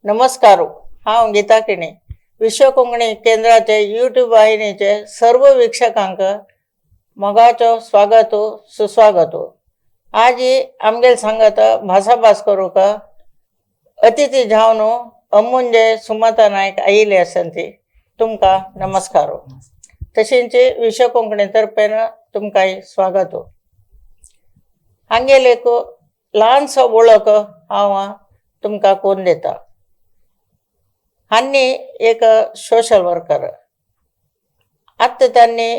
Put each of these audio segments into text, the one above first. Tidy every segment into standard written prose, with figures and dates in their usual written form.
नमस्कार. हांव गीता किणी विश्व कोंकणी केंद्राचे यूट्यूब वाहिनीचे सर्व वीक्षकांक मोगाचो स्वागत सुस्वागत. आज आमगेल सांगत भाषा भास्करूक अतिथी जावन अमुंजे सुमता नायक आयिल्ली आसन ती तुमकां नमस्कार. तशेंच विश्व कोंकणी तर्फेन तुमकां स्वागत. हांगेल एक ल्हानसो वळख हांव तुमकां कोन्न दिता. हांनी एक सोशल वर्कर. आत्ता त्यांनी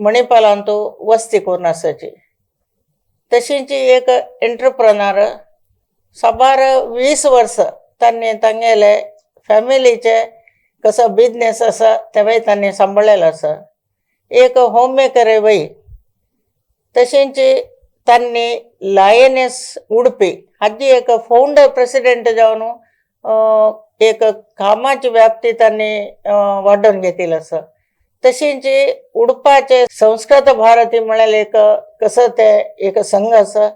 मणिपालांत वस्ती करून आसाची. तशींच एक एंटरप्रेनर सबार 20 वर्ष त्यांनी तांगेले फॅमिलीचे कसं बिझनेस आसा तेवय त्यांनी सांभाळलेलो आसा. एक होम मेकर आहे वय. तशेंच त्यांनी लायनेस उडपी हाजी एक फाउंडर प्रेसिडेंट जावन एक कामाची व्याप्ती त्यांनी वाडोवन घेतिल्ली आसा. तशेंच उडपाचे संस्कृत भारती म्हळ्यार एक कसं ते एक संघ आसा.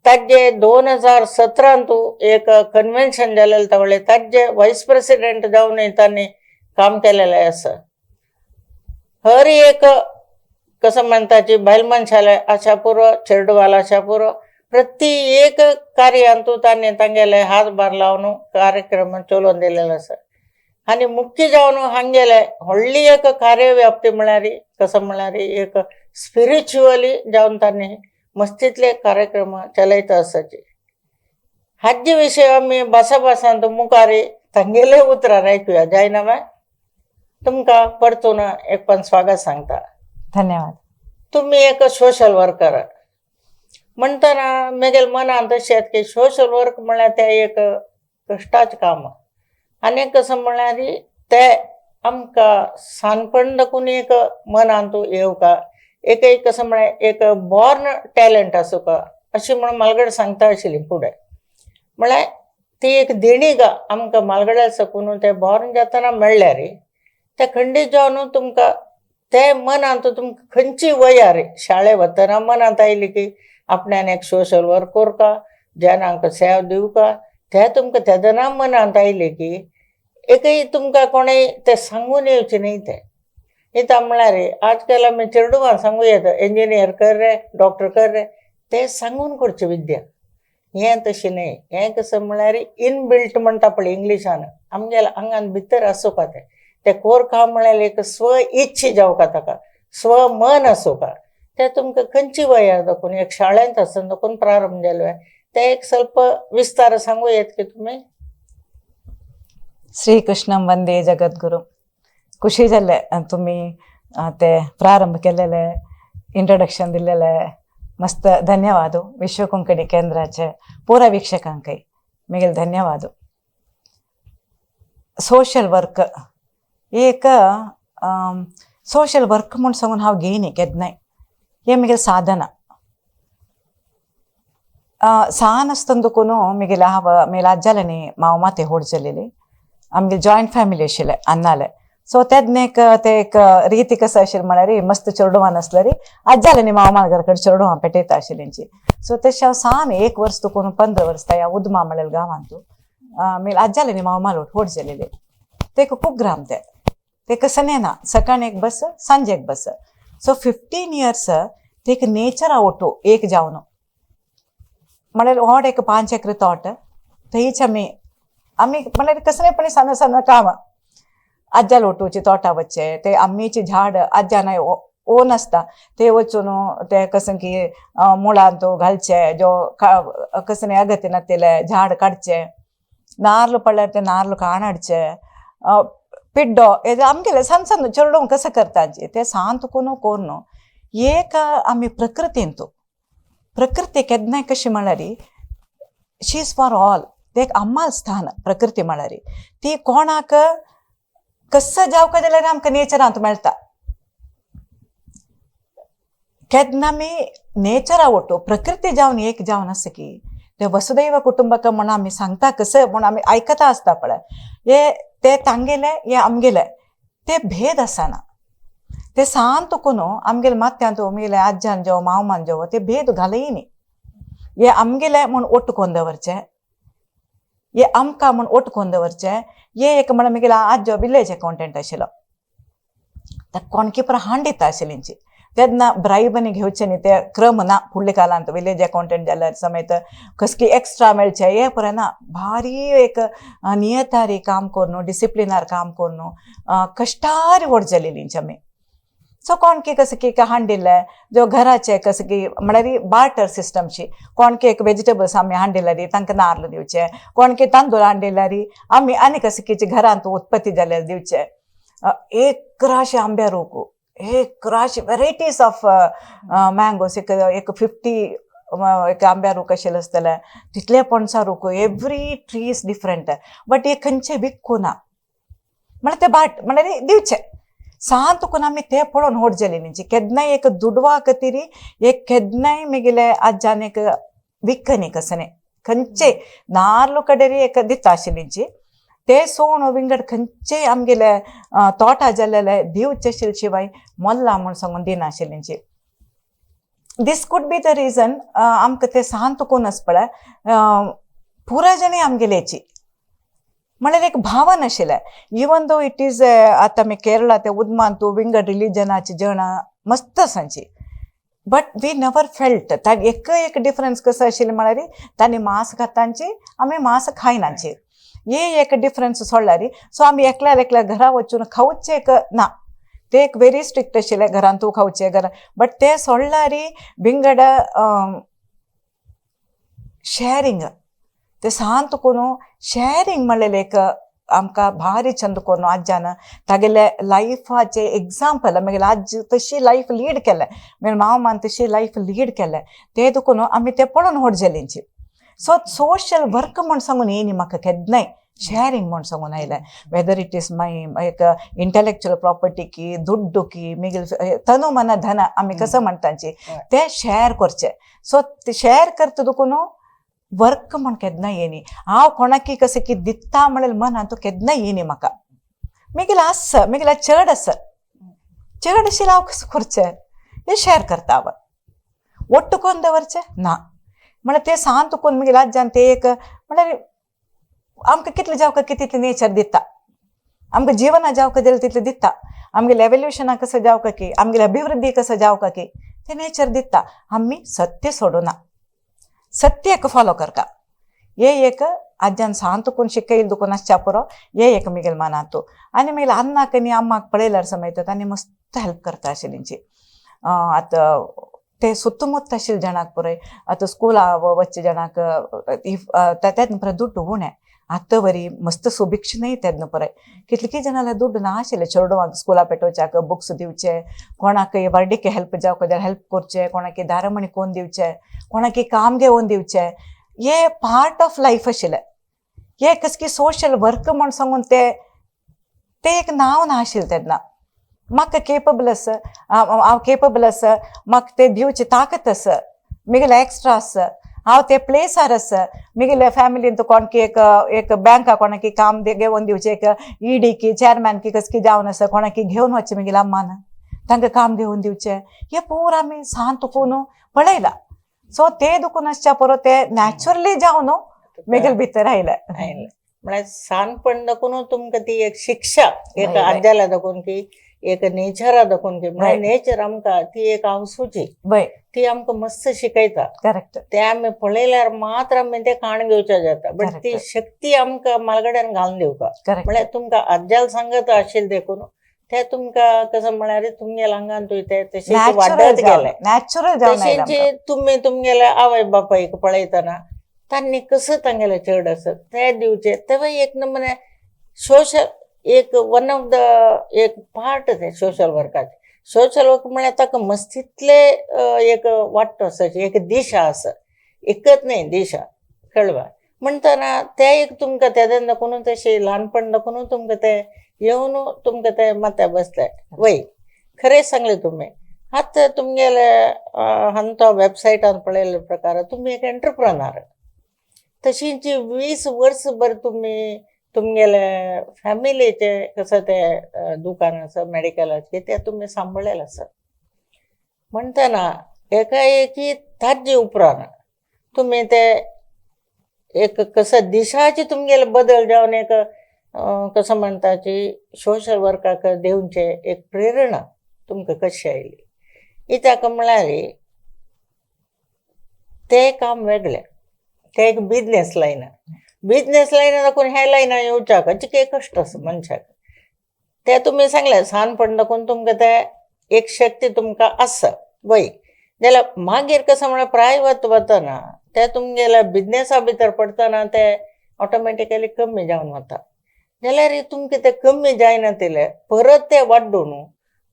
ताजे 2017 एक कन्वेन्शन जालेलें तावळे ताजे वायस प्रेसिडेंट जावन त्यांनी काम केलेलें आसा. हर एक कसं म्हणताची बायल मनशाले आशा पुरो चेडवाल आशा पुरो प्रत्येक कार्यांतू त्यांनी तांगेले हातभार लावन कार्यक्रम चलोवन दिलेलो आसा. आनी मुख्य जावन हांगेले व्हडली एक कार्यव्याप्ती म्हळ्यार कसं म्हळ्यार एक स्पिरिच्युअली जावन तांणी मस्तीतले कार्यक्रम चलयता आसाचे. हाजे विशय आमी भासाभासांत मुखारी तांगेले उतरां आयकुया जायना बाय. तुमकां परतून एक पण स्वागत सांगता. धन्यवाद. तुम्ही एक सोशल वर्कर म्हणटाना म्हगेल मनांत अशें येता की सोशल वर्क म्हळ्यार तें एक कश्टाचें काम. आनी कसं म्हळ्यार तें आमकां सानपण दाखून एक मनांत येवका. एक कसं म्हळ्यार एक बॉर्न टॅलंट आसूं का अशी म्हणून मालगड सांगता आशिल्ली फुडें. म्हळ्यार ती एक देणीक आमकां मालगड्यार साकून तें बॉर्न जातना मेळ्ळ्यार तें खंडीत जावन तुमकां ते मनांत तुमकां खंयची वयार शाळे वतना मनांत आयली की आपणान एक सोशल वर्क करता जनांक सेवा दिवका ते तुमकां तेदना मनांत आयले की एकय तुमकां कोणें तें सांगून येवचें न्ही. तें येता म्हळ्यार आजकाल आमी चेडवांक सांगूं येता इंजिनियर कर रे डॉक्टर कर रे तें सांगून करचें विद्या. हें तशें न्ही. हें कसं म्हळ्यार इनबिल्ट म्हणटा पळय इंग्लिशान आमगेल्या आंगान भितर आसोवपा तें कोरता म्हळ्यार एक स्व इच्छ जावका ताका स्व मन आसोवका तें तुमकां खंयची वयार दाखोवन एक शाळेंत आसतना दाखोवन प्रारंभ जालो तें एक स्वल्प विस्तार सांगूं येत की तुमी. श्रीकृष्णम वंदे जगद्गुरु. खुशी जाले तुम्ही ते प्रारंभ केलेले इंट्रोडक्शन दिलेले मस्त. धन्यवाद. विश्व कोंकणी केंद्राचे पुरा वीक्षकांकय मिगेल धन्यवाद. सोशल वर्क एक सोशल वर्क म्हूण सांगून हांव घेयनी केन्नाय. हें म्हगेलें साधना. सान आसतना देखून म्हगेलें हांव म्हगेल्या आज्जाले न्ही माव माते व्हड जालेली. आमगे जॉयंट फॅमिली आशिल्ले अन्नाले. सो तेदनेक ते एक रीती कसं आशिल्ली म्हळ्यार मस्त चेडवान आसल्यार आज्जाले न्ही माव मागेर कडेन चेडवां पेटयता आशिल्लींची. सो तशें हांव सान 1 वर्स देखून 15 वर्स त्या उदमा म्हळ्यार गांवांत म्हगेले आज्जाले न्ही माव मालोट व्हड जालेली. तेका खूब ग्राम तेका सनेना सकाळी एक बस सांजे एक बस. सो 15 इयर्स तेका नेचर आवटू एक जावन म्हळ्यार व्हड एक 5 एकर तोट थंयच आमी म्हळ्यार कसं नाही पण सन्न सन्न काम आज्जाल ओटूचे तोटा वच्चे ते आंब्याचे झाड आज्जान ओन आसता ते वचून ते कसं की मुळांत घालचे जो कसं नाही अगत्य नातेले झाड काडचे नार्ल पडल्यार ते नार्ल काणाडचे पिड्डो हे आमगेले सन्न सन्न चेडवां कसं करताचे ते सांत कोरून एक आमी प्रकृती केन्नाय कशी म्हळ्यार शी इज फॉर ऑल. ते एक अम्माल स्थान प्रकृती म्हळ्यार ती कोणाक कसं जावका जाल्यार आमकां नेचरांत मेळटा. केन्ना आमी नेचर आवडटो प्रकृती जावन एक जावन आसा की ते वसुदैव कुटुंबक म्हणून आमी सांगता कसं म्हणून आमी आयकता आसता पळय हे ते तांगेले हे आमगेले ते भेद आसना. ते सांत कोनू आमगेले मात्यांत आमगेले आज्जान जो मावमान जो ते भेद घालय न्ही. हे आमगेले म्हूण ओट्टू कोन्न दवरचे हे आमकां म्हण ओटकोन दवरचें हे एक म्हण म्हगेलो आजो विलेज अकावंटंट आशिल्लो त्या कोणके पर हांड दिता आशिल्लींची तेन्ना ब्रायब आनी घेवचे न्ही ते क्रम ना फुडल्या काळांत विलेज अकावंटंट जाल्यार समेत कसकी एक्स्ट्रा मेळचे हे पळय ना भारी एक नियतारी काम करून डिसिप्लिनार काम करून कश्टार व्हड जालेलींची आमी सो कोणके कसं की हांडिल्ले जो घराचे कसं की म्हळ्यार बार्टर सिस्टमची कोणके एक वेजिटेबल्स आमी हांडिल्यार तांकां नाल्ल दिवचे कोणके तांदूळ हांडिल्यार आमी आनी कसं की घरांत उत्पत्ती जाल्यार दिवचे एकराशे आंब्या रोकू एकराशे वेरायटीज ऑफ मँगोस एक 50 एक आंब्या रूख आशिल्लो आसतले तितले पणसा रूख every tree is different but हे खंयचे विकू ना म्हळ्यार ते बाट म्हळ्यार दिवचे सांत करून आमी ते पळोवन व्हड जालेलींची केन्नाय एक दुडवा खातीर एक केन्नाय म्हगेले आज्यान एक विकनी कसने खंयचे नाल्ल कडेरी एक दिता आशिल्लींची ते सोण विंगड खंयचे आमगेले तोटा जाल्लेले दिवचे आशिल्ले शिवाय मोल्ला म्हूण सांगून दिनाशिल्लींची दीस कूड बी द रिजन आमकां ते सांत कोनस पळय पुरायजणी आमगेलेची म्हळ्यार एक भावन आशिल्लें इवन दो इट इज आतां आमी केरळा ते उदमान तूं विंगड रिलीजनाची जण मस्त आसांची बट वी नेवर फेल्ट ताका एक डिफरन्स कसो आशिल्लो म्हळ्यार तांणी मांस खातांची आमी मांस खायनाची हे एक डिफरन्स सोडल्यार सो आमी एकल्यार घरा वचून खावचे एक ना ते एक व्हेरी स्ट्रिक्ट आशिल्ले घरान तूं खावचे घरा बट ते सोडल्यार विंगड शेअरिंग ते सांत करून शेअरिंग म्हणलेले एक आमकां भारी चंद करून आज्यान तागेले लायफाचे एग्जाम्पल म्हगेले आज तशी लायफ लीड केले म्हगेले मामान तशी लायफ लीड केले ते देखून आमी ते पळोवन व्हड जालींची सो सोशल वर्क म्हण सांगून येयनी म्हाका केन्नाय शेअरिंग म्हण सांगून आयलें वेदर इट इज माय एक इंटेलेक्चुअल प्रॉपर्टी की दुड्डू की म्हगेले तनु मन धन आमी कसं म्हणटाची ते शेअर करचे सो ते शेअर करता देखून वर्क म्हण केन्ना येयनी हांव कोणाकी कशें की दिता म्हणल्यार मन तो केन्ना येयनी म्हाका म्हगेलें आस म्हगेलें चड आसा चड आशिल्लें हांव कसं करचें हें शेअर करता हांव ओट्ट करून दवरचें ना म्हळ्यार ते सांत करून म्हगेल्या आज्यान ते एक म्हळ्यार आमकां कितलें जावकां तितलें नेचर दिता आमकां जिवना जावकां दिलें तितलें दिता आमगेलें एवोल्युशना कसो जावकां की आमगेली अभिवृद्धी कसो जावकां की ते नेचर दिता आमी सत्य सोडूना सत्याक फॉलो करता हे एक आज्यान सांत करून शिकयलें दुखून आसच्या पुरो हे एक म्हगेल्या मनांतू आनी म्हगेल्या अन्नाक आनी अम्माक पळयल्यार समेत तांणी मस्त हेल्प करता आशिल्लींची आतां ते सुತ್ತमुत्त आशिल्ले जाणाक पळय आतां स्कुला वच्चे जाणाक तेन्ना पळय दुड्ड उणें आतां बरी मस्त सुभिक्ष न्हय तेन्ना पळय कितलीं जाणां दुड्ड नाशिल्लें चेडवांक स्कुला पेटोवच्याक बुक्स दिवचे कोणाकय बर्थडेक हेल्प जावंक जाल्यार हेल्प करचें कोणाकी दारमणी कोन्न दिवचें कोणाकी काम घेवन दिवचें हे पार्ट ऑफ लायफ आशिल्लें हे कसकी सोशल वर्क म्हण सांगून ते एक नांव नाशिल्लें तेन्ना म्हाका केपेबल आसा हांव केपेबल आसा म्हाका ते दिवची ताकत आसा म्हगेले एक्स्ट्रा आसा हांव ते प्लेसार आसा म्हगेल्या फॅमिलीन कोणकी एक बँका कोणाकी काम घेवन दिवचें एक ईडी की चेअरमॅन की कसकी जावन आसा कोणाकी घेवन वचचें म्हगेल्या अम्मान तांकां काम घेवन दिवचें हे पूर आमी सांत करून पळयलां सो ते दुखून आसच्या पुरो ते नॅचरली जावन म्हगेले भितर आयलें म्हळ्यार सानपण दाखून तुमकां ती एक शिक्षा एक आज्याला दाखून की एक नेचरा दाखून की म्हळ्यार नेचर आमकां ती एक आवसूची ती आमकां मस्त शिकयता करेक्ट ते आमी पळयल्यार मात्र आमी ते काण घेवचे जाता बट ती शक्ती आमकां मालगड्यान घालून दिवपाक म्हळ्यार तुमकां आज्याल सांगत आशिल्ले देखून ते तुमकां कसं म्हळ्यार तुमगेल्या आंगान ते तशें वाडत गेले तशेंच तुमी तुमगेल्या आवय बापायक पळयतना तांणी कसं तांगेलें चड आसत ते दिवचे तेव्हा एक नमुने सोशल एक वन ऑफ द एक पार्ट ते सोशल वर्काचे सोशल वर्क म्हळ्यार ताका मस्तितले एक वाटतो आसाची एक दिशा आसा एकच न्ही दिशा कळवा म्हणटना ते एक तुमकां तेदेन दाखून तशें ल्हानपण दाखून तुमकां ते येवन तुमकां ते माथ्या बसले वय खरें सांगलें तुमी आतां तुमगेले हांवें तो वेबसायटान पळयल्ले प्रकार तुमी एक एंटरप्रेनर तशींच 20 वर्स भर तुमी तुमगेले फॅमिलीचे कसं ते दुकान आसा मेडिकलाचे ते तुमी सांबाळलेले आसा म्हणटना एकाएकी ताजे उपरांत तुमी ते एक कसं दिशाची तुमगेले बदल जावन एक कसं म्हणटाची सोशल वर्काक देऊनचे एक प्रेरणा तुमकां कशी आयली कित्याक म्हळ्यार ते काम वेगळें ते एक बिजनेस लायना दाखून हे लायना येवच्याक जिके कश्ट आसा मनशाक ते तुमी सांगले सानपण दाखून तुमकां ते एक शक्ती तुमकां आसा वय जाल्यार मागीर कसं म्हळ्यार प्रायवेट वतना ते तुमगेल्या बिजनेसा भितर पडटना ते ऑटोमॅटिकली कमी जावन वता जाल्यार तुमकां ते कमी जायना तेले परत ते वाडून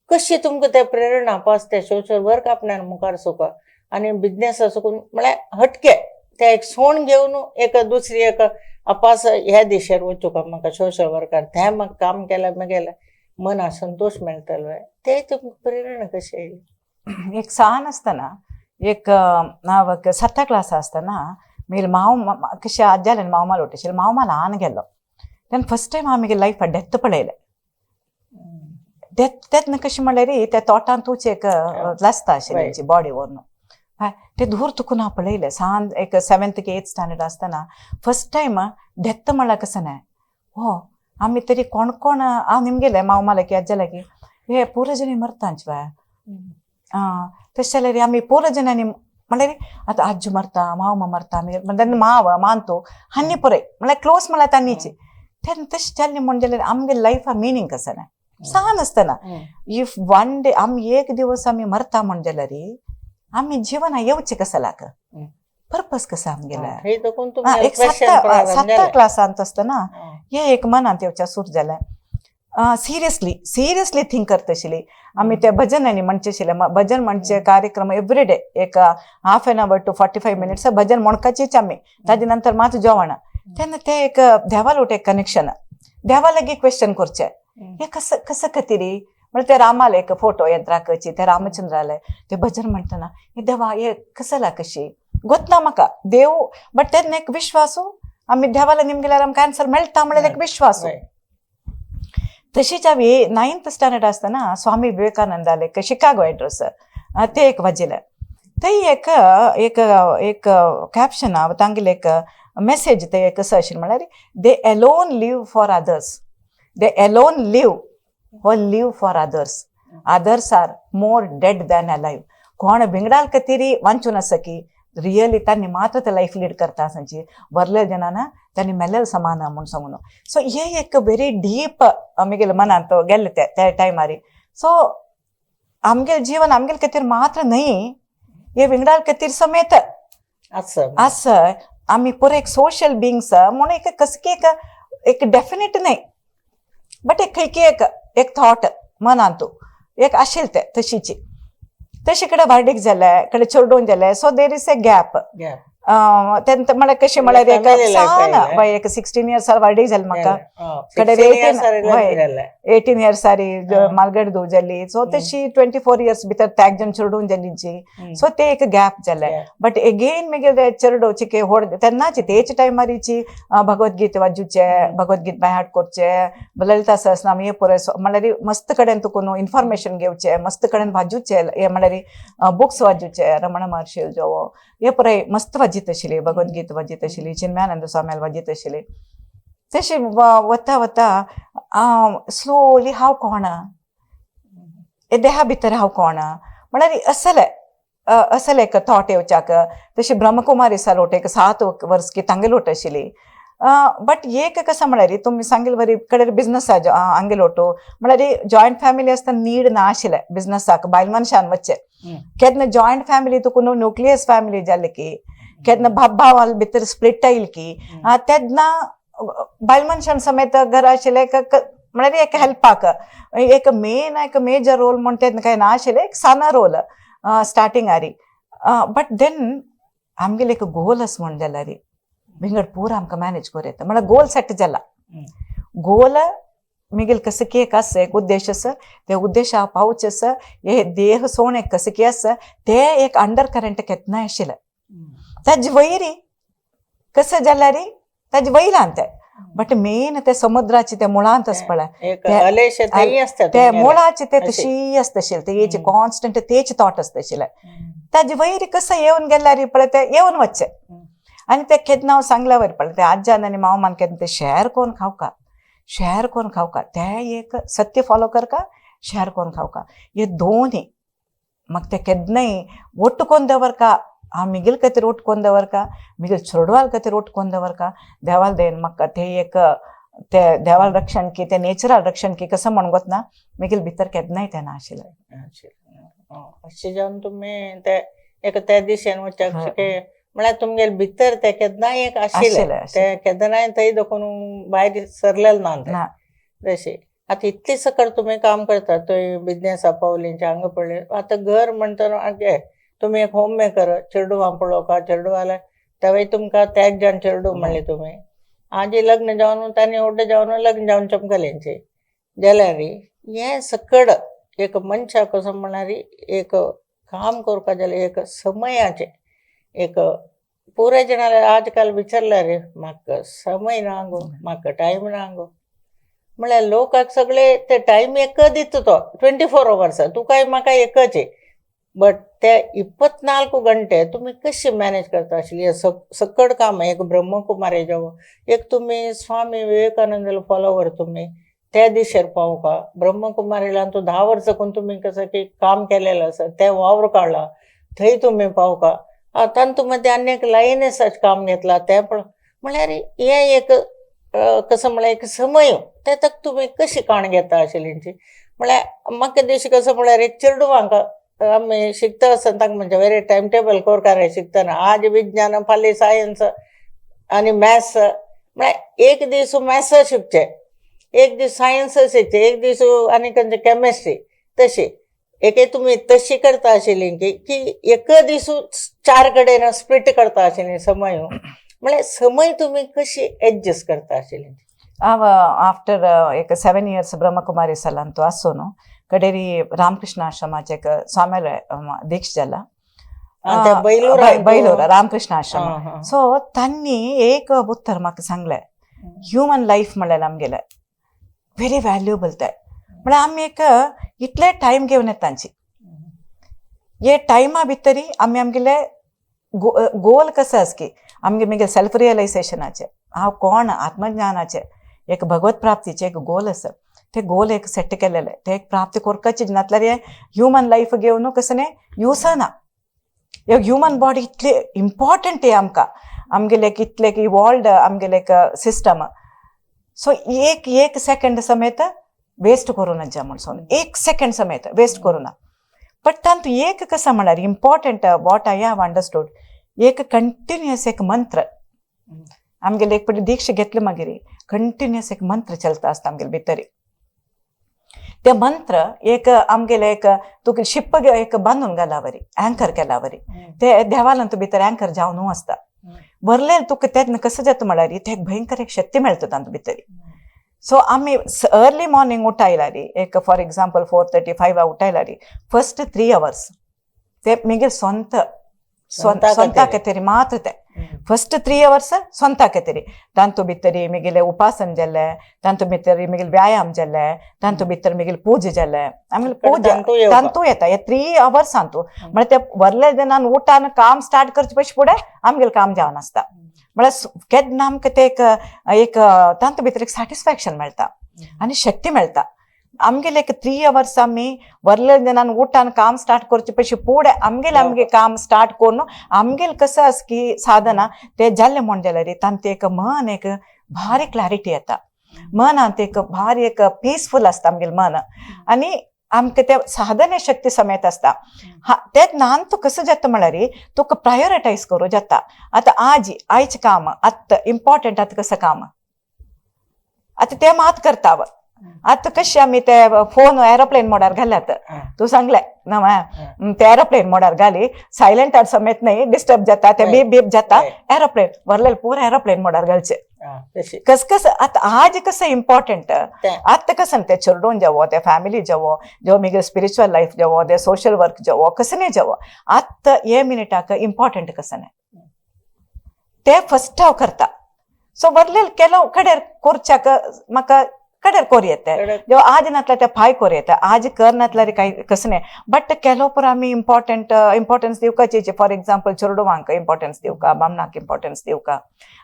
कशी तुमकां ते प्रेरणा पास ते सोशल वर्क आपणान मुखार सोका आनी बिजनेस सुकून म्हळ्यार हटके ते एक सोण घेवन एक दुसरी एक अपास ह्या दिशेर वचूंक म्हाका सोशल वर्कार ते म्हाका काम केल्यार म्हगेलें मना संतोष मेळटलो ते तुमकां प्रेरणा कशी आयली एक सहान आसतना एक हांव 7th क्लास आसतना म्हगेले माव कशें आज्यालें माव माल उठयशिल्लें माव माल ल्हान गेल्लो तेन्ना फस्ट टायम हांव म्हगे लायफान डेथ पळयलें तेन्ना कशें म्हळ्यार त्या तोटांतूच एक लासता आशिल्ली तेंची बॉडी व्हरून ते दूर तुकून हांव पळयलें सान एक 7th की 8th स्टँडर्ड आसतना फस्ट टायम डेथ म्हळ्यार कसं नाय हो आमी तरी कोण कोण हांव निमगेलें माव मालकी अज्जालें की हे पूर जणी मरतांच बाय तशें जाल्यार आमी पूर जणांनी म्हळ्यार आतां आज्जू मरता माव मरता तेन्ना माव मानतो हांनी पळय म्हळ्यार क्लोज म्हळ्यार तांनीची तेन्ना तशें जाल्लें म्हण जाल्यार आमगे लायफा मिनींग कसं नाय सान आसतना इफ वन डे आमी एक दिवस आमी मरता म्हण जाल्यार आमी जिवना येवचें कसं लाग पर्पज कसं आमगेलें एक 7th क्लासांत आसतना हे एक मनांत येवच्या सूर जालें सिरियसली थिंक करता आशिल्ली आमी ते भजनांनी म्हणचे आशिल्ले भजन म्हणचे कार्यक्रम एवरीडे एक half an hour to 45 minutes bhajan म्हणपाचीच आमी ताजे नंतर मात जेवण तेन्ना ते एक देवालोट एक कनेक्शन देवा लागी क्वेश्चन करचें हे कसं खातीर म्हणजे ते रामाले एक फोटो यंत्राकची ते रामचंद्राले ते भजन म्हणटना हे देवा हे कसला कशी गोतना म्हाका देव बट तेन्ना एक विश्वासू आमी देवाला निमगेल्यार आमकां आन्सर मेळटा म्हळ्यार एक विश्वासू तशीच हांवें 9th स्टँडर्ड आसतना स्वामी विवेकानंद आले शिकागो एड्रेस ते एक वाजिलें थंय एक एक एक कॅप्शन तांगेलें एक मेसेज ते एक कसं आशिल्लें म्हळ्यार they alone live for others they alone live or live for others are more dead than alive कोण बिंगडाल कतीरी वांचून आसा की रियली तांणी मात्र ते लायफ लीड करता आसांची वरले जनाना तांणी मेलेल समान म्हूण सांगून सो हे एक वेरी डीप आमगेले मनांत गेल्ले त्या टायमार सो आमगेले जीवन आमगेले खातीर मात्र न्हय हे विंगडाल खातीर समेत आसा आमी पुरो एक सोशल बिंग्स म्हूण एक कसकी एक डेफिनेट न्हय बट एक खंय एक थॉट मनांतू एक आशिल्ले ते तशीची तशे कडेन वाडीक जाले कडेन चेडून जाले so there is a gap तेन्ना म्हळ्यार कशें म्हळ्यार एक 16 इयर्स वाडीक जालें म्हाका कडेन 18 इयर्स मालगड धूव जाली सो तशी 24 इयर्स भितर त्यागजन चेडून जालीची सो ते एक गॅप जाले बट एगेन म्हगे चेडूची के व्हड तेन्नाची तेच टायमारीची भगवद्गीत वाजूचे भगवद्गीत बाय हार्ट करचे ललिता सहस्रनाम हे पुरे म्हळ्यार मस्त कडेन तुकून इन्फॉर्मेशन घेवचे मस्त कडेन वाजूचे हे म्हळ्यार बुक्स वाजूचे रमण महर्षी जो हे पुरे मस्त वाजीत आशिल्ली भगवद्गीत वाजीत आशिल्ली चिन्मयानंद स्वाम्याल वाजीत आशिल्ली तशी वता वता स्लोली हांव कोण देहा भितर हांव कोण म्हळ्यार असले एक थॉट येवच्याक तशी ब्रह्मकुमारी सालोट एक 7 वर्स की तांगेलोट आशिल्ली बट एक कसं म्हळ्यार तुमी सांगिल्ले बरी कडेन बिझनस आंगेलोटू म्हळ्यार जॉयंट फॅमिली आसतना नीड ना आशिल्लें बिझनसाक बायल मनशान वच्चें केन्ना जॉयंट फॅमिली तुका न्युक्लियस फॅमिली जाली की केन्ना बाब भावाल भितर स्प्लिट आयली की तेन्ना बायल मनशान समेत घर आशिल्लें म्हळ्यार एक हेल्पाक एक मेजर रोल म्हण तेन्ना कांय ना आशिल्लें एक साना रोल स्टार्टिंगारी बट देन आमगेले एक गोल आसा म्हण जाल्यार विंगड पूर आमकां मॅनेज करूं येता म्हळ्यार गोल सेट जाला गोल मिगेल कसं की एक आसा एक उद्देश आसा ते उद्देशा पावचे आसा हे देह सोण एक कसं की आसा ते एक अंडर करंट केन्नाय आशिल्लें ताजे वयरी कसं जाल्यार ताजे वयल्यान ते बट मेन ते समुद्राचे ते मुळांत आसा पळय ते मुळाचे ते तशी आसता आशिल्ले तेचे कॉन्स्टंट तेच थॉट आसता आशिल्ले ताजे वयरी कसं येवन गेल्यार पळय ते येवन वच्चे आणि ते केन्ना हांव सांगल्या वयर पडलें ते आज्यान आनी मावमान केन्ना ते शेअर कोन्न खावका ते एक सत्य फॉलो करका शेअर कोन्न खावका हे दोन्ही म्हाका ते केन्नाय ಒಟ್ಟು ಕೊಂಡು दवरका हांव मिगील खातीर ಒಟ್ಟು ಕೊಂಡು दवरका मिगील चेडवाल खातीर ಒಟ್ಟು ಕೊಂಡು दवरका देवाल देन म्हाका ते एक ते देवाल रक्षण की ते नेचरल रक्षण की कसं म्हण गोतना मिगील भितर केन्नाय ते ना आशिल्लें अशें जावन तुमी ते एक त्या दिशेन वचक म्हळ्यार तुमगेले भितर ते केन्नाय एक आशिल्लें ते केन्नाय थंय देखून भायर सरलेलें ना ते जशें आता इतली सकट तुम्ही काम करता थंय बिझनेसा पावलींचे हांगा पडले आता घर म्हणटा आगे तुम्ही एक होम मेकर चेडूं पळोवका चेडूं जाल्यार तेव्हा तुमकां ते एक जाण चेडूं म्हणले तुम्ही आजी लग्न जावन तांणी व्हडलें जावन लग्न जावन चमकलेंचे जाल्यार हे सकट एक मनशाक कसो म्हळ्यार एक काम करपा जाल्यार एक समयाचे एक पुरे जाणां आजकाल विचारल्यार म्हाका समय ना गो म्हाका टायम ना गो म्हळ्यार लोकांक सगळे ते टायम एक दिता तो 24 hours तुका म्हाका एकच बट ते 24 गंटे तुम्ही कशी मॅनेज करता आशिल्ली सकट काम एक ब्रह्मकुमारी जावं एक तुम्ही स्वामी विवेकानंद फॉलोवर तुम्ही त्या दिशेर पावका ब्रह्मकुमारीला तू 10 वर्सां करून तुम्ही कसं की काम केलेलं आसा ते वावर काढला थंय तुम्ही पावका तांतूमध्ये अनेक लायनीसाच काम घेतला ते पण म्हळ्यार हे एक कसं म्हळ्यार एक समय त्यातक तुम्ही कशी काण घेता आशिल्लींची म्हळ्यार म्हाका दिशी कसं म्हळ्यार एक चेडूं हांकां आमी शिकता आसतना ताका म्हणजे वेरी टायम टेबल कोरकारे शिकतना आज विज्ञान फाल्यां सायन्स आनी मॅथ्स म्हळ्यार एक दीस मॅथ्स शिकचे एक दीस सायन्स शिकचे एक दीस आनी खंयचे केमिस्ट्री तशी एक तुम्ही तशी करता आशिल्ली की एक दीस 4 कडेन स्प्लिट करता आशिल्ली समय म्हळ्यार समय तुम्ही कशी एडजस्ट करता आशिल्ली हांव आफ्टर एक 7 years ब्रह्मकुमारी सलान तो आसो न्हू कडेरी रामकृष्ण आश्रमाचे एक स्वाम्याल दीक्ष जाला बैलूर रामकृष्ण आश्रम सो तांणी एक उतर म्हाका सांगलें ह्युमन लायफ म्हळ्यार आमगेले व्हेरी व्हॅल्युएबल ते म्हळ्यार आमी एक इतले टायम घेवन येता तांची हे टायमा भितरी आमी आमगेले गोल कसो आसा की आमगे मुगे सेल्फ रियलायझेशनाचे हांव कोण आत्मज्ञानाचे एक भगवत प्राप्तीचे एक गोल आसा ते गोल एक सेट केलेले ते एक प्राप्ती करपाचे नातल्यार हे ह्युमन लायफ घेवन कसं न्ही युसाना एक ह्युमन बॉडी इतले इम्पॉर्टंट हे आमकां आमगेले इतले इवॉल्ड आमगेले एक सिस्टम सो एक सेकंड समेत वेस्ट करूं नजा म्हणून 1 सेकंड समेत वेस्ट करूं ना बट तांतू एक कसं म्हळ्यार important what I have understood एक कंटिन्युअस एक मंत्र आमगेले एक पटी दीक्ष घेतले मागीर कंटिन्युअस एक मंत्र चलता आसता आमगेले भितर ते मंत्र एक आमगेले एक तुका शिप्प एक बांदून घाला वरी अँकर केला वरी ते देवालान तूं भितर अँकर जावन आसता वरले तुका तेन्ना कसं जाता म्हळ्यार ते एक भयंकर एक शक्ती मेळटा तांतू भितर सो आमी अर्ली मॉर्निंग उठायल्यार एक फॉर एग्जाम्पल 4:35 उठायल्यार फर्स्ट 3 hours ते मिगेल ಸ್ವಂತ ಕೆತೆರಿ ಮಾತ್ರ ಫಸ್ಟ್ 3 hours ಸ್ವಂತ ಕೆತೆರಿ ತಾಂತು ಬಿತ್ತರಿ ಮಿಗಿಲೆ ಉಪಾಸನ ಜಲ್ಲೆ ತಾಂತು ಬಿತ್ತರಿ ಮಿಗಿಲ್ ವ್ಯಾಯಾಮ ಜಲ್ಲೆ ತಾಂತು ಬಿತ್ತರಿ ಮಿಗಿಲ್ ಪೂಜೆ ಜಲ್ಲೆ ಆಮೇಲೆ ಪೂಜೆ तांतू येता 3 hours सांतू म्हणजे ते वरले ನಾನು ಊಟನ काम स्टार्ट करचे पयस पुढे आमगेल काम जावन आसता म्हणजे केन्ना आमकां ते एक तांतू भितर एक सॅटिस्फॅक्शन मेळटा आनी शक्ती मेळटा आमगेले एक 3 hours आमी वरले ನಾನು ಊಟನ काम स्टार्ट करचे पयस पुढे आमगे काम स्टार्ट करून आमगेल कसं आस की साधना ते जाल्ले म्हण जाल्यार तांते एक मन एक भारी क्लॅरिटी येता मनांत एक भारी एक पीसफुल आसता आमगेल मन आनी आमकां ते साधने शक्ती समेत आसता तेच नान तू कसं जाता म्हळ्यार तुका प्रायोरिटायज करूं जाता आतां आयचें काम आतां इम्पॉर्टंट आतां कसं काम आतां ते मात करता आता कशी आम्ही ते फोन एरोप्लेन मोडार घाल्यात तू सांगले ना ते एरोप्लेन मोडार घाली सायलेंट समेत नाही डिस्टर्ब जाता ते बीप बीप जाता एरोप्लेन वरले पूरा एरोप्लेन मोडार घालचे कस आता आज कसं इम्पॉर्टंट आता कसं ते चिल्ड्रन जावो ते फॅमिली जावो जो मिगे स्पिरिच्युअल लाईफ जावो ते सोशल वर्क जावो कसं नाही जावो आता हे मिनिटाक इम्पॉर्टंट कसं नाही ते फर्स्ट हांव करता सो वरले केलो कडेर करच्याक म्हाका कडेर कोर येते कडक. जेव्हा आज नातला त्या पाय कोर येते आज कर नातला रे काही कसं नाही बट केलोपर आम्ही इम्पॉर्टन्स दिवकाचे फॉर एक्झाम्पल चेडवांक इम्पॉर्टन्स दिवका बामणाक इम्पॉर्टन्स दिवका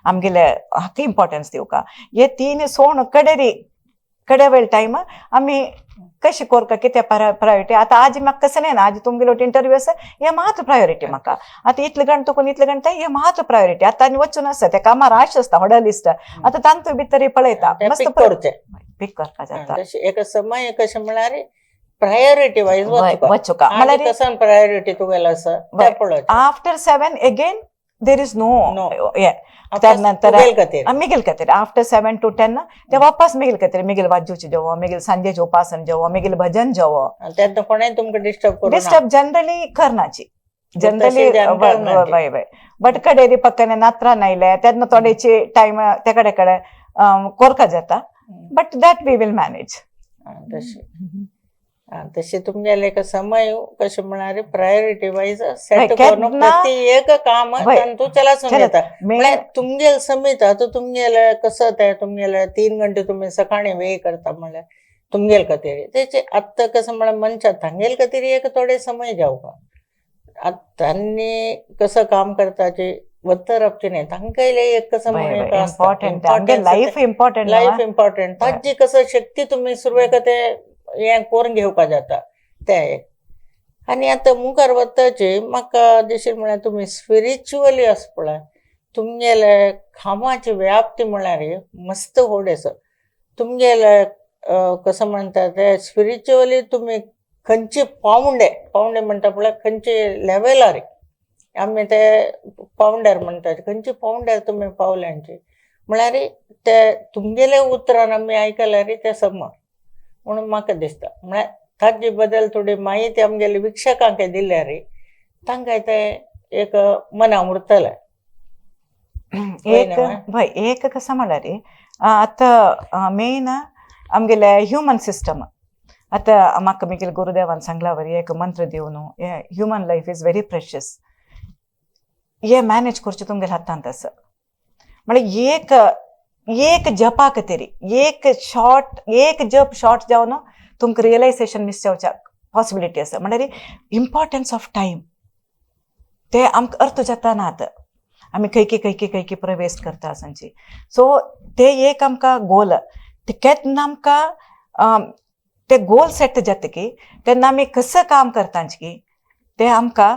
आमगेले हाका इम्पॉर्टन्स दिवका हे तीन सोण कडे वेळ टाइम आम्ही कशी कोरका किती प्रायोरिटी आता आज म्हाका कसं नाही ना आज तुमगेलो इंटरव्यू आसा हे महत्व प्रायोरिटी म्हाका आता इतलें गण तुकून इतलें गण हे महत्व प्रायोरिटी आता आनी वचून आसा त्या कामार राश आसता व्हडा लिस्ट आता तांतूय भितर पळयता ते मस्त pick करचे. पिक करपा जाता तशें एक समय कशें म्हळ्यार प्रायोरिटी वायज वचुका म्हळ्यार कसन प्रायोरिटी तुगेलो आसा ते पळोवचें. After 7 again there is no No. हे आतां त्यानंतर तुगेल खातीर. मिगिल खातीर आफ्टर 7 to 10 ते वापस मिगिल खातीर मिगिल वाजूचे जेवो मिगिल सांजेचे उपासन जेवो मिगिल भजन जेवो आनी तेन्ना कोणें तुमकां डिस्टर्ब करूं ना. डिस्टर्ब जनरली करनाची जनरली तशी जनरल वय वय बट कडेरी पక్కనే नात्रा नायले तेन्ना थोडेचे टायम ते कडेन कोरका जाता but that we will manage तशें तुमगेले एक समय कशें म्हळ्यार प्रायोरिटी वायज सेट केन्ना- करून प्रति एक काम वय. तूं चलासून चलत. येता मे- म्हळ्यार तुमगेल समीत आतां तुमगेले कसं ते तुमगेले 3 घंटे तुम्ही सकाळी वेळ करता म्हळ्यार तुमगेल खातीर तेचे आत्तां कसं म्हळ्यार मनशां तांगेल खातीर एक थोडे समय जावपा तांणी कसं काम करताचे वत्तर आपचे नाही तांकां एक कसं important life important life important तांची कसं शक्ती तुम्ही सुरवेक ते हें करून घेवपा जाता ते एक आनी आतां मुखार वताचे म्हाका दिसता म्हळ्यार तुमी स्पिरिच्युअली आसा पळय तुमगेले कामाची व्याप्ती म्हळ्यार मस्त व्हड आसा तुमगेले कसं म्हणटा ते स्पिरिच्युअली तुमी खंयचे पावंडे म्हणटा पळय खंयचे लेवलार आमी ते पावंड्यार म्हणटात खंयचे पावंड्यार तुमी पावल्यांचे म्हळ्यार ते तुमगेले उतरान आमी आयकल्यार ते समज म्हणून म्हाका दिसता म्हळ्यार ताजे बद्दल थोडी माहिती आमगेले विक्षकांक दिल्यार तांकां ते एक मना उरतलें. एक कसं म्हळ्यार आतां मेन आमगेले ह्युमन सिस्टम आतां म्हाका मिगेल गुरुदेवान सांगला वरी एक मंत्र दिवन human life is very precious हे मॅनेज करचें तुमगेल्या हातांत आसा म्हळ्यार एक जपाक तरी एक जप शॉर्ट जावन तुमकां रियलायझेशन मिस जावच्या पॉसिबिलिटी आसा म्हळ्यार इम्पॉर्टन्स ऑफ टायम ते आमकां अर्थ जाता ना आतां आमी खंयकी पुरो वेस्ट करता आसांची सो ते एक आमकां गोल ते केन्ना आमकां ते गोल सेट जाता की तेन्ना आमी कसं काम करतांची की ते आमकां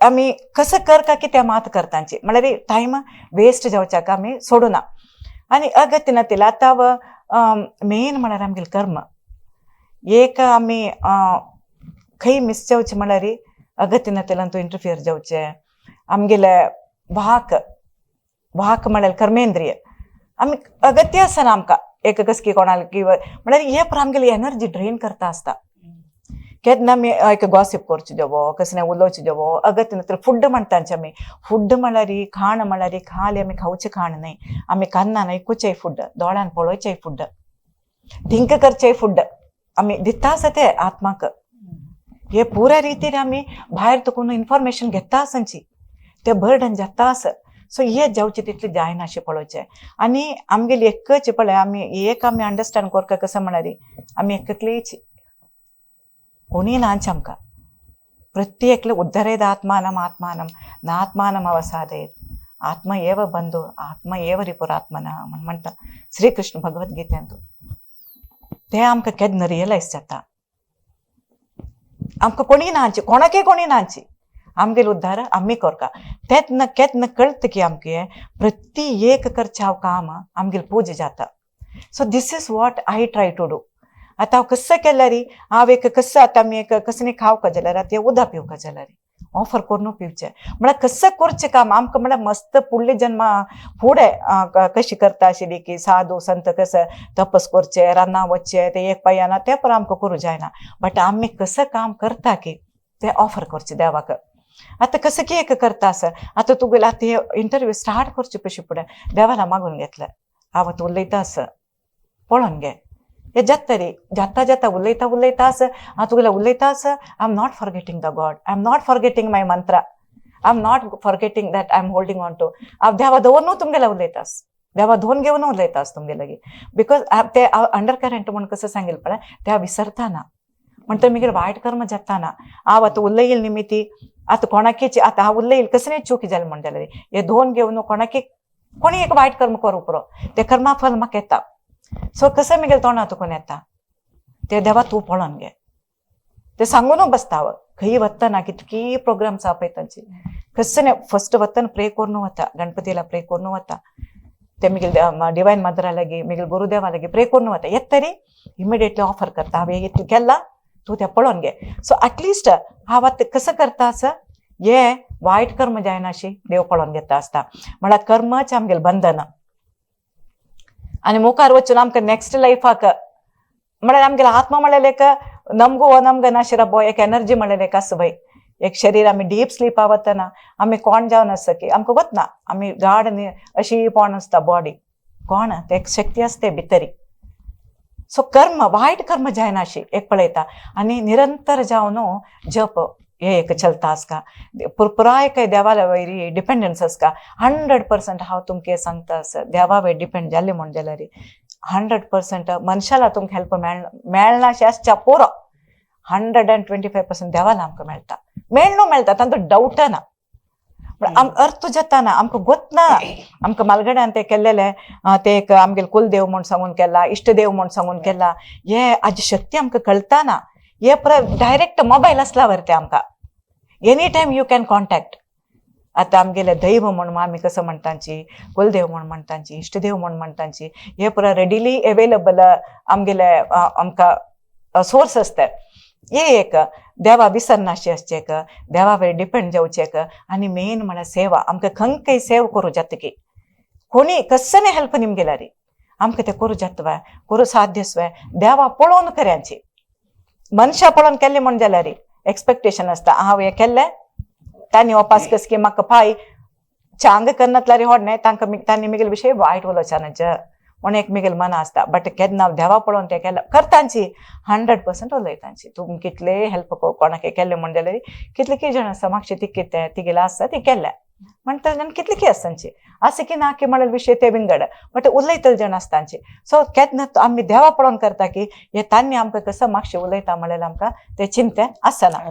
आमी कसं करता की ते मात करतांची म्हळ्यार टायम वेस्ट जावच्याक आमी सोडूना आनी अगत्य नातिला आतां मेन म्हळ्यार आमगेलें कर्म एक आमी खंय मिस जावचें म्हळ्यार अगत्य नातिलान तूं इंटरफियर जावचें आमगेले वाहक म्हळ्यार कर्मेंद्रिय आमी अगत्य आसा ना आमकां एक कसकी कोणाल किंवा म्हळ्यार हे पर आमगेली एनर्जी ड्रेन करता आसता केन्ना आमी एक गॉसिप करचें जेवो कसलें उलोवचें जेवो अगत्य नातिला फूड म्हणटाचे आमी फूड म्हळ्यार खाण म्हळ्यार खाली आमी खावचें खाण न्हय आमी कान्नान आयकुचें फूड दोळ्यान पळोवचें फूड थिंक करचें फूड आमी दिता आसा ते आत्माक हे पुऱ्या रितीन आमी भायर तुकून इन्फॉर्मेशन घेता आसांची ते बर्डन जाता आसा सो हे जावचें तितलें जायना अशें पळोवचें आनी आमगेली एकच पळय आमी अंडरस्टँड करता कसं म्हळ्यार आमी एकलेच कोणी नांच आमकां प्रत्येकले उद्धरेद आत्मानम नात्मानम अवसादयेत आत्मा एव बंधू आत्मा एव रिपुरात्मना म्हणटा श्री कृष्ण भगवद्गीतेंत ते आमकां केन्ना रियलायज जाता आमकां कोणी नांची कोणाके कोणी नांची आमगेले उद्धार आमी करता तेन्ना केन्ना कळटा की आमकां प्रति एक करच्या काम आमगेली पूज जाता so this is what I try to do आतां हांव कसं केल्यार हांव एक कसं आतां आमी एक कसं खावका जाल्यार आतां उदक पिवका जाल्यार ऑफर करून पिवचें म्हळ्यार कसं करचें काम आमकां म्हळ्यार मस्त फुडले जन्मा फुडें कशी करता आशिल्ली की साधू संत कसं तपस करचें रानां वचचें ते एक पांयाना तें पण आमकां करूं जायना बट आमी कसं काम करता की तें ऑफर करचें देवाक आतां कसं की एक करता आसा आतां तुगेलें आतां हे इंटरव्यू स्टार्ट करचे पयशे फुडें देवाला मागून घेतलें हांव आतां उलयता आसा पळोवन घे हे जाता जाता उलयता आसा हांव तुगेलें उलयता आसा I am not forgetting the God I am not forgetting my mantra I am not forgetting that I am holding on to हांव देवा दवरून तुमगेलें उलयता आसा देवा धोन घेऊन उलयतास तुमगे लगे बिकॉज ते अंडर करंट म्हणून कसं सांगेल पळय त्या विसरताना म्हणटा मिगेल वायट कर्म जाताना हांव आतां उलयल निमिती आतां कोणाकीच आतां हांव उलयल कसलेंय चूक जालें म्हणटाले हे धोन घेवन कोणाकी कोणी एक वायट कर्म करूं पुरो ते कर्मा फल म्हाका येता सो कसं मिगेल तोंडा तुकून येता ते देवा तूं पळोवन घे ते सांगून बसता हांव खंय वतना कितकी प्रोग्राम्स आहा पळय तांची कसं फस्ट वतना प्रे करून वता गणपतीला प्रे करून वता ते मिगेल डिवायन मदरा लागी मिगेल गुरुदेवा लागी प्रे करून वता येत तरी इमिडिएटली ऑफर करता हांवें इतलें केला तूं तें पळोवन घे सो एटलिस्ट हांव आतां कसं करता असं हे वायट कर्म जायना अशी देव पळोवन घेता आसता म्हळ्यार कर्मच आमगेलें बंधन आनी मुखार वचून आमकां नेक्स्ट लायफाक म्हळ्यार आमगेलो आत्मा म्हळ्यार एक नमगो हो नमगो नाशिरबो एक एनर्जी म्हळ्यार एक आसा पळय एक शरीर आमी डीप स्लीपा वतना आमी कोण जावन आसता की आमकां वतना आमी गाड अशी कोण आसता बॉडी कोण ते एक शक्ती आसता भितरी सो कर्म वायट कर्म जायना अशी एक पळयता आनी निरंतर जावन जप हे एक चलता आसका पुराय काही देवाला वयरी डिपेंडन्स आसका 100% हांव तुमकां सांगता देवा वयर डिपेंड जाल्ले म्हण जाल्यार 100% मनशाला तुमकां हेल्प मेळना अशें आसच्या पुरो 125% देवाला आमकां मेळटा मेळटा तांचो डावट ना अर्थ जाताना आमकां गोतना आमकां मालगड्यान ते केल्लेले ते एक आमगेले कुलदेव म्हूण सांगून केला इश्टदेव म्हूण सांगून केला हे हाजी शक्ती आमकां कळटाना हे डायरेक्ट मोबायल आसला वर ते आमकां any time you can contact आतां आमगेले दैव म्हणून आमी कसं म्हणटाची कुलदेव म्हूण म्हणटाची इश्टदेव म्हूण म्हणटाची हे पुरो रेडिली अवेलेबल आमगेले आमकां सोर्स आसता हे एक देवा विसरनाशी आसचेक देवा वयर डिपेंड जावचेक आनी मेन म्हळ्यार सेवा आमकां खंय सेव करूं जाता की कोणी कसने हेल्प निमगेल्या रे आमकां तें करूं जाता करूं साध्यस्वय देवा पळोवन खऱ्यांची मनशां पळोवन केल्लें म्हण जाल्यार एक्सपेक्टेशन आसता हांव हें केल्लें तांणी वापस कस की म्हाका पाय चांग करनातल्यार व्हडणे तांकां तांणी मिगेल विशय वायट उलोवचानच म्हण एक मिगेल मना आसता बट केन्ना देवा पळोवन तें केलें करतांची 100% उलयतांची तुमी कितले हेल्प कोणाक केल्लें म्हण जाल्यार कितले की जाण आसा म्हाका ती कितें तिगेलें आसता ती केल्लें म्हणटा कितले की आसतांची असं की ना की म्हळ्यार विशय ते विंगड बट उलयतले जाण आसतांची सो केन्ना आमी देवा पळोवन करता की हे तांणी आमकां कसं मातशें उलयता म्हळ्यार आमकां तें चिंतें आसना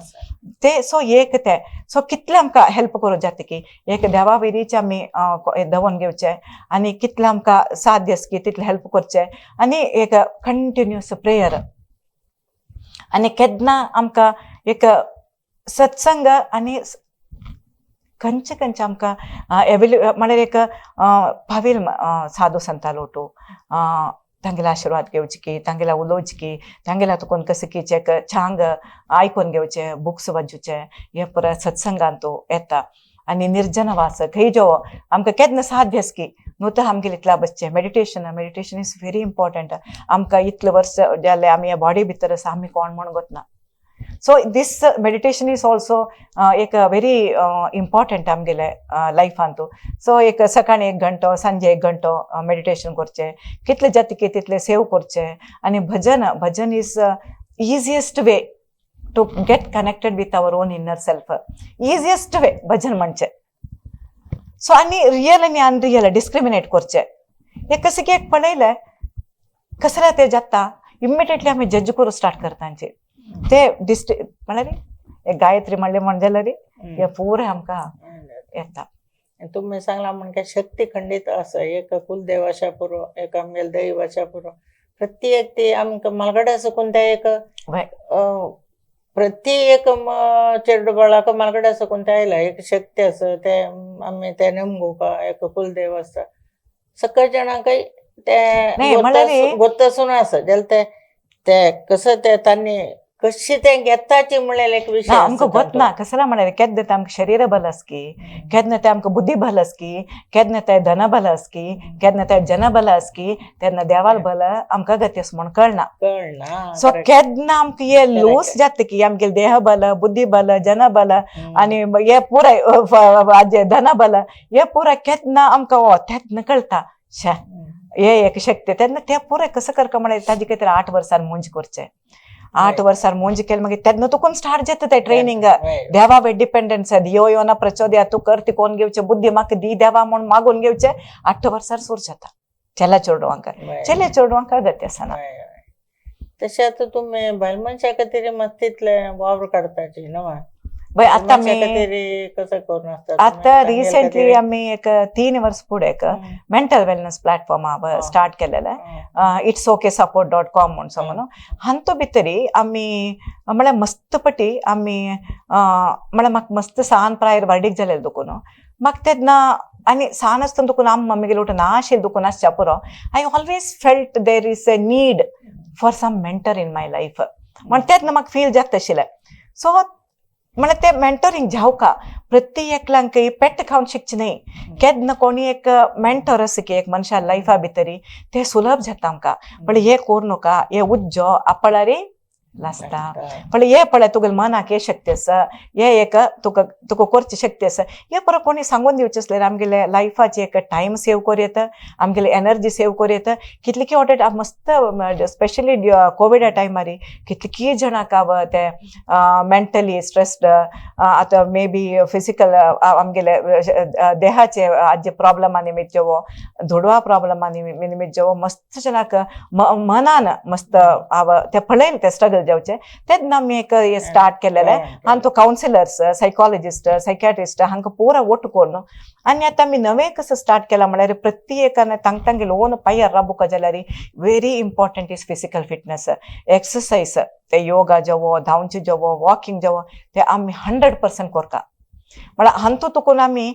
ते सो एक ते सो कितले आमकां हेल्प करूं जाता की एक देवा वयरीचे आमी दवन घेवचे आनी कितले आमकां साध्य की तितले हेल्प करचे आनी एक कंटिन्युअस प्रेयर आनी केन्ना आमकां एक सत्संग आनी खंयचे आमकां म्हळ्यार एक भावील साधू संताल उठो तांगेले आशिर्वाद घेवचे की तांगेला उलोवचे की तांगेला तुकोन कसं की एक छांग आयकून घेवचे बुक्स वाजूचे हे पुरो सत्संगान तूं येता आनी निर्जन वास खंय जो आमकां केन्ना साध्य आस की न्हू आमगेले इतल्या बसचें मेडिटेशन इज व्हेरी इम्पॉर्टंट आमकां इतले वर्स जाले आमी ह्या बॉडी भितर आसा आमी कोण म्हण गोतना so this meditation is also एक व्हेरी इम्पॉर्टंट आमगेले लायफान तूं सो एक सकाळी 1 घंटो सांजे 1 घंटो मेडिटेशन करचें कितले जाता की तितले सेव करचें आनी bhajan is easiest way to get connected with our own inner self easiest way bhajan म्हणचें सो आनी रियल आनी अनरियल डिस्क्रिमिनेट करचें हे कशें की एक पळयलें कसले ते जाता इमिडिएटली आमी जज करूं स्टार्ट करतांचे ते म्हळ्यार एक गायत्री म्हणलें म्हण जाल्यार हे पुरे आमकां येता तुम्ही सांगला म्हणजे शक्ती खंडित असं एक कुलदेवाच्या पुरो एक आमगेल दैवाच्या पुरो प्रत्येक ते आमकां मालगडा सकून ते एक प्रत्येक चेडूबाळाक मालगडा सकून ते आयला एक शक्ती आसा ते आमी ते नेमगोवपा एक कुलदेव आसता सकयल जाणांकय ते गोत्तसून आसा जाल्यार ते कसं ते तांणी कशी ते घेताची म्हळ्यार एक विषय आमकां गोतना कसला म्हळ्यार केन्ना ते आमकां शरीर बल आस की केन्ना ते आमकां बुद्धी बल आस की केन्ना ते धन बल आस की केन्ना ते जन बल आस की तेन्ना देवाल बल आमकां गतीस म्हण कळना सो केन्ना आमकां हे लूज जाता की आमगे देह बल बुद्धी बल जन बल आनी हे पुराय धन बल हे पुराय केन्ना आमकां तेन्ना कळटा हे एक शक्ती तेन्ना ते पुराय कसं करता म्हळ्यार ताजे कितें 8 वर्सांनी मुंज करचें 8 वर्सार मोंजी केल मागीर तेन्ना तुकून स्टार्ट जाता ते ट्रेनिंग Right. देवावे डिपेंडन्स यो यो ना प्रचोदया तू कर ती कोण घेवचे बुद्धी म्हाका दी देवा म्हूण मागून घेवचे 8 वर्सार सुरू जाता चेला चेडवांक Right. चेले चेडवांक गती आसना तशें आतां तुमी बायल मनशा खातीर मात तितले वावर काडपाची न्हू बय आता मनशा मी खातीर कसं करून आसता आता रिसेंटली आम्ही एक 3 वर्स पुढे एक मेंटल वेलनेस प्लॅटफॉर्म स्टार्ट केलेलं इट्स ओके support.com म्हणून म्हणून हांतो भितरी आम्ही म्हळ्यार मस्तपटी आम्ही म्हळ्यार म्हाका मस्त सान प्रायर वर्डीक जालेले दुखून म्हाका तेन्ना आनी सान आसतना दुखून आम्मा मम्मी गेलो नाशिल्ले दुखून आसच्या पुरो I always felt there is a need for some mentor in my life म्हण तेन्ना म्हाका फील जाता आशिल्लें सो म्हळ्यार ते मेंटरिंग जावका प्रत्येक एकल्यांक पेट्ट खावन शिकचे न्ही केन्ना कोणी एक मेंटर आसा की एक मनशा लायफा भितरी ते सुलभ जाता आमकां पण हे करूं नका हे उज्जो आपळारी लासता पण हे पळय तुगेल मनाक हे शक्ती आसा हे एक तुका तुका करची शक्ती आसा हे परत कोणी सांगून दिवचे आसल्यार आमगेले लायफाचे एक टायम सेव करूं येता आमगेली एनर्जी सेव करूं येता कितलीकी वाटेट मस्त स्पेशली कोविडा टायमार कितलीकी जाणांक ते मेंटली स्ट्रेस्ड आतां मे बी फिजिकल आमगेले देहाचे आज प्रॉब्लमा निमित्त जेवो धुडवा प्रॉब्लमा निमित्त जेवो मस्त जाणांक मनान मस्त ते पळयले ते स्ट्रगल जावचे तेन्ना आमी एक स्टार्ट केलेले आनी तो कावन्सिलर्स सायकॉलॉजिस्ट सायकॅट्रिस्ट हांकां पुरा वोट करून आनी आतां आमी नवें कसं स्टार्ट केलां म्हळ्यार प्रत्येकान तांगेले ओन पांयार राबुका जाल्यार very important is physical fitness exercise ते योगा जावो धांवचे जावो वॉकिंग जावो ते आमी 100% करता म्हळ्यार हांतू तुकून आमी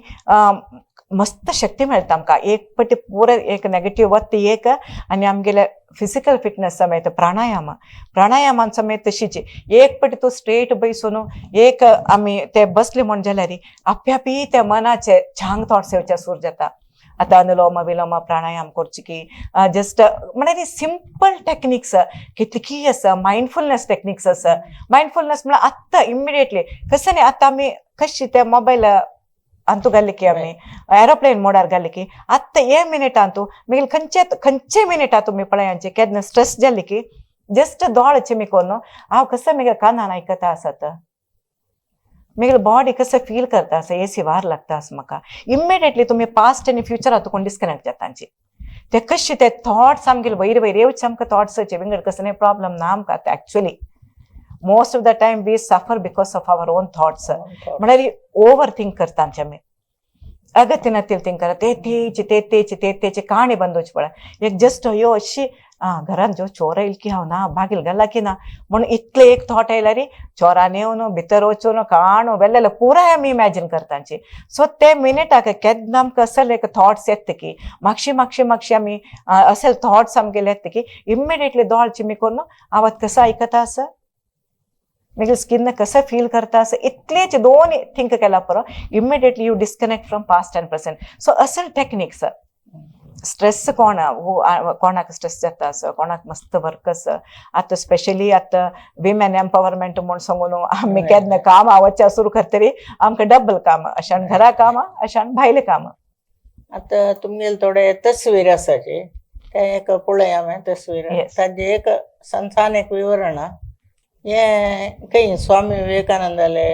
मस्त शक्ती मेळटा आमकां एक पटी पुरो एक नेगेटीव वत एक आनी आमगेले फिजिकल फिटनेस समेत प्राणायामान समेत तशीच एक पटी तूं स्ट्रेट बैसून एक आमी ते बसले म्हण जाल्यार आप्यापी ते मनाचे छांग थॉट्स येवचे सुरू जाता आतां अनुलोम विलोम प्राणायाम करची की जस्ट म्हळ्यार सिंपल टॅक्निक्स कितलीकी आसा मायंडफुलनेस टॅक्निक्स आसा मायंडफुलनेस म्हळ्यार आत्तां इमिडिएटली कसं न्ही आतां आमी कशी ते मोबायल अंतू घालिकी आमी एरोप्लेन मोडार घालिकी आत्तां हे मिनिटां तूं मिगील खंयचे मिनिटां तुमी पळयाचे केन्ना स्ट्रेस जाली की जस्ट दोळ चिमिकोन हांव कसं मिगेल कानान आयकता आसत मिगेल बॉडी कसं फील करता आसा एसी वार लागता आसा म्हाका इमिडिएटली तुमी पास्ट आनी फ्युचरां तुकून डिस्कनेक्ट जातांची ते कशे ते थॉट्स आमगेले वयर वयर येवचे आमकां थॉट्साचे विंगड कसं न्ही प्रॉब्लम ना आमकां actually most of the time we suffer because of our own thoughts म्हळ्यार ओवर थिंक करता आमी अगत्य थिंक करता तेची काणी बंदोवची पळय एक जस्ट ह्यो अशी घरान जो चोर येईल की हांव ना बागील घाला की ना म्हणून इतले एक थॉट आयल्यार चोरान येवन भितर वचून काणू वेल्लेले पुराय आमी इमॅजिन करताची सो ते मिनिटाक केन्ना आमकां असल एक थॉट्स येता की मागशी आमी असल थॉट्स आमगेले येता की इमिडिएटली दोळ चिमी करून हांव कसं आयकता आसा मिगेल स्किन कसं फील करता असं इतलेच दोन थिंक केला पुरो immediately you disconnect from past and present so असल टेक्निक्स स्ट्रेस कोणाक स्ट्रेस जाता असं कोणाक मस्त वर्क असं आता स्पेशली आता विमेन एम्पावरमेंट म्हणून सांगून आम्ही केन्ना काम आवडच्या सुरू करतरी आमकां डबल काम अशान घरा काम अशान भायले काम आता तुमगेले थोडे तस्वीर आसाचे ते एक पळय हांवें तस्वीर ताजे एक संसान एक विवरण ये काही स्वामी विवेकानंदाले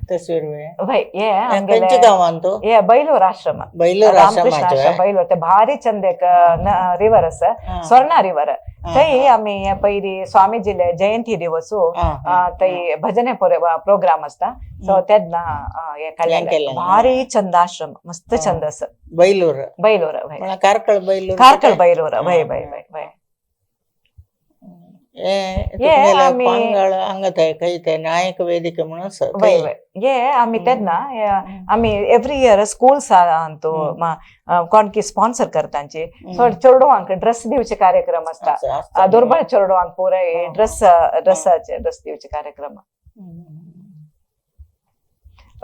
तस्वीर खंयच्या गांवान तो ये बैलूर आश्रम बैलूर ते भारी चंद एक रिवर आसा स्वर्णा रिवर थंय आमी हे पयली स्वामीजीले जयंती दिवसू थंय भजने प्रोग्राम आसता सो तेन्ना हे काडलेले भारी चंद आश्रम मस्त चंद आसा बैलूर कारकळ बैलूर वय वय वय वय पांगळ हांगा थंय खंय ते नायक वेदिका म्हणून आसा ये आमी तेन्ना आमी एवरी इयर स्कूल्स कोण की स्पॉन्सर करतांची सो चेडवांक ड्रेस दिवचे कार्यक्रम आसता दुर्बळ चेडवांक पुराय ड्रेस दिवचे कार्यक्रम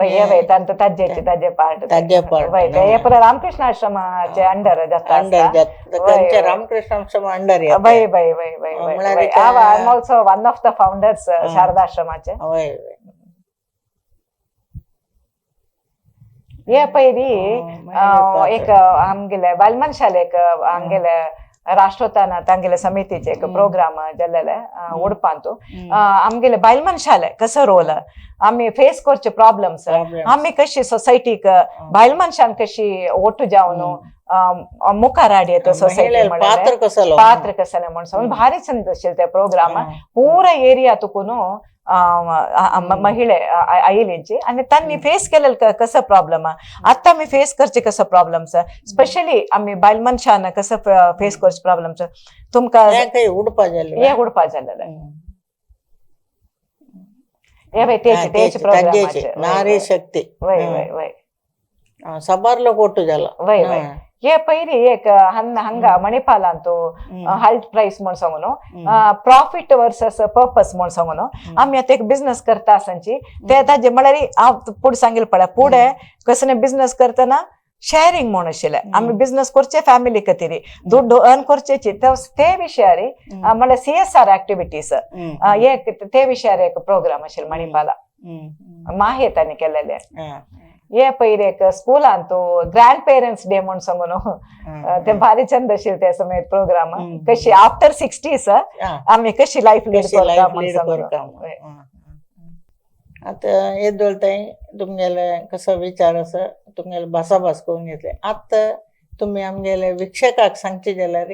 ये ताजे पार्ट हे पुरा रामकृष्ण आश्रमाचे अंडर जाता रामकृष्ण आश्रम अंडर वय वय वय वय वय I am also one of the founders Sharada आश्रमाचे ये पयली एक आमगेले बालमन शालेक आमगेले राष्ट्रोत्थान तांगेले समितीचे एक प्रोग्राम जाल्लेले उडपांतू आमगेले बायल मनशाले कसं रोल आम्ही फेस करचे प्रॉब्लेम्स आम्ही कशी सोसायटीक बायल मनशान कशी ओटू जावन मुखार हाड येतो सोसायटी पात्र कसं म्हणून भारी चंद आशिल्ले ते प्रोग्राम पूरा एरिया तुकून महिಳೆ आयिलींची आणि त्यांनी फेस केलेलं कसं प्रॉब्लेम आता आम्ही फेस करचे कसं प्रॉब्लेम्स स्पेशली आम्ही बायल मनशान कसं फेस करचे प्रॉब्लेम्स तुमका उडपा जाल्लेलं तेच प्रोग्राम नारी शक्ती वय वय वय सबारलो कोटू जाला वय वय हे पयली एक हंग मणिपाल अंतू हेल्थ प्राइस म्हण सांगून प्रॉफिट वर्सेस पर्पस म्हण सांगून आम्ही आता एक बिझनेस करता आसांची ते ताजे म्हळ्यार हांव पुढे सांगेल पळय पुढे कसं बिझनेस करतना शेअरिंग म्हणून आशिल्लें आम्ही बिझनेस करचे फॅमिली खातीर दुड्ड अर्न करचेची ते विशयार म्हळ्यार CSR ऍक्टिव्हिटीज ते विशयार एक प्रोग्राम आशिल्लो मणिपाला माहे तांणी केलेले हे पयले एक स्कूलान तो ग्रँड पेरेंट्स डे म्हणून सांगून ते भारी चंद आशिल्ले त्या समेत प्रोग्राम कशी आफ्टर 60s आम्ही कशी लाईफ लीड करता आता येदोळताय तुमगेले कसं विचार असं तुमगेले भासाभास करून घेतले आता तुम्ही आमगेले वीक्षकाक सांगचे जाल्यार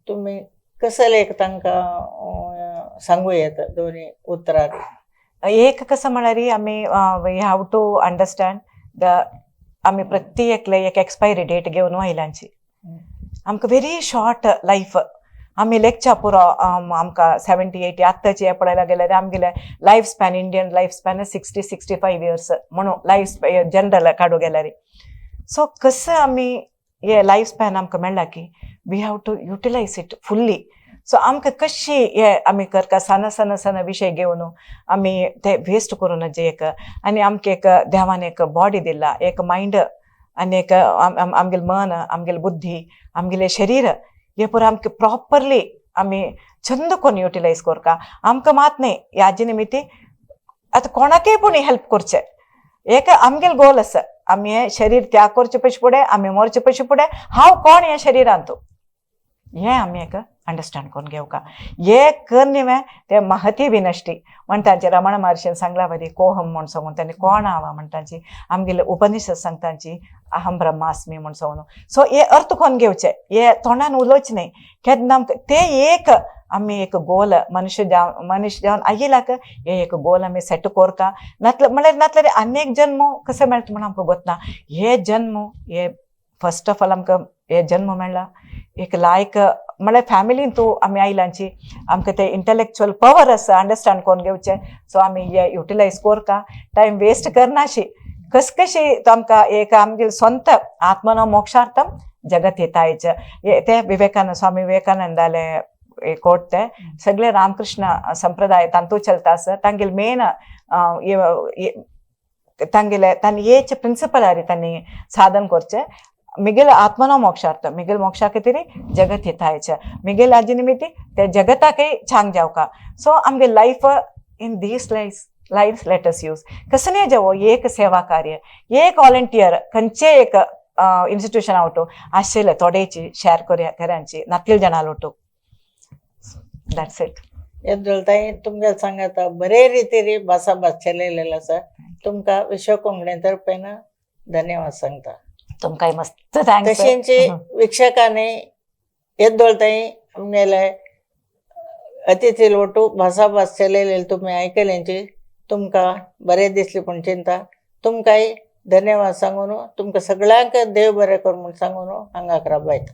तुम्ही कसं लेख तांकां सांगू येता दोन्ही उतरार एक कसं म्हळ्यार आम्ही वी हॅव टू अंडरस्टँड आम्ही प्रत्येक एक एक्सपायरी डेट घेऊन आयलांची आमकां व्हेरी शॉर्ट लायफ आम्ही लेखच्या पुरो आमकां 70-80 आत्ताची हे पळयला गेल्यार आमगेले life span Indian life span 60-65 years म्हणून लायफ जनरल काडू गेल्यार सो कसं आम्ही हे लायफ स्पॅन आमकां मेळ्ळा की we have to utilize it fully so आमकां कशी हे आमी करता सन विशय घेवन आमी ते वेस्ट करून नजे एक आनी आमकां एक देवान एक बॉडी दिला एक मायंड आनी एक आमगेलें मन आमगेली बुद्धी आमगेलें शरीर हे पुरो आमकां प्रॉपरली आमी छंद करून युटिलायज करता आमकां मात न्ही ह्याचे निमित्ती आतां कोणाकय पूण हेल्प करचें एक आमगेलो गोल आसा आमी हें शरीर त्याग करचे पयशे फुडें आमी मरचे पयशे फुडें हांव कोण ह्या शरिरांत हें आमी एक अंडरस्टँड करून घेवका हे कर निवें ते महती विनश्टी म्हण तांचे रमण महर्षीन सांगला वरी कोहम म्हण सांगून तांणी कोण आवा म्हण तांची आमगेले उपनिषद सांगतांची अहम ब्रह्मास्मी म्हण सांगून सो हे अर्थ करून घेवचे हे तोंडान उलोवचे न्ही केन्ना ते एक आमी एक गोल मनुष्य जावन आयिलाक हे एक गोल आमी सेट करता म्हळ्यार अनेक जन्म कशें मेळटा म्हण आमकां गोतना हे जन्म हे फर्स्ट ऑफ ऑल आमकां हे जन्म मेळ्ळा एक लायक म्हळ्यार फॅमिलीन तूं आमी आयलांची आमकां ते इंटलेक्च्युअल पवर आसा अंडरस्टँड करून घेवचें सो आमी हे युटिलायज करता टायम वेस्ट करनाशी कशी आमकां एक आमगे स्ವಂತ आत्मनो मोक्षार्थम जगत हितायचे ते स्वामी विवेकानंदाले कोट ते सगळे रामकृष्ण संप्रदाय तांतू चलता आसा तांगेले मेन तांगेले तांणी हेच प्रिंसिपल आरी तांणी साधन करचें मिगेल आत्मनो मोक्षार्थ मिगेल मोक्षा खातीर जगत हितायचे मिगेल हाजे निमित्ती ते जगताकय छांग जावका सो आमगे life in this life let us use कसने जावो एक सेवा कार्य एक वॉलंटियर खंयचे एक इन्स्टिट्यूशन आवटो आशिल्ले थोडेची शेअर करांची नातले जणालोटो दॅट्स इट येदोळताय तुमगे सांगता बरे रितीरी भासाभास चलयलेलो आसा तुमकां विश्व कोंकणी तर्फेन धन्यवाद सांगता तुमकां मस्त थँक्स तशेंच वीक्षकांनी येदोळताय आमगेले अतिथी लोटू भासाभास चलयलेली तुमी आयकल्यांची तुमकां बरें दिसलें पूण चिंता तुमकांय धन्यवाद सांगून तुमकां सगळ्यांक देव बरें कर म्हूण सांगून हांगा राबयता.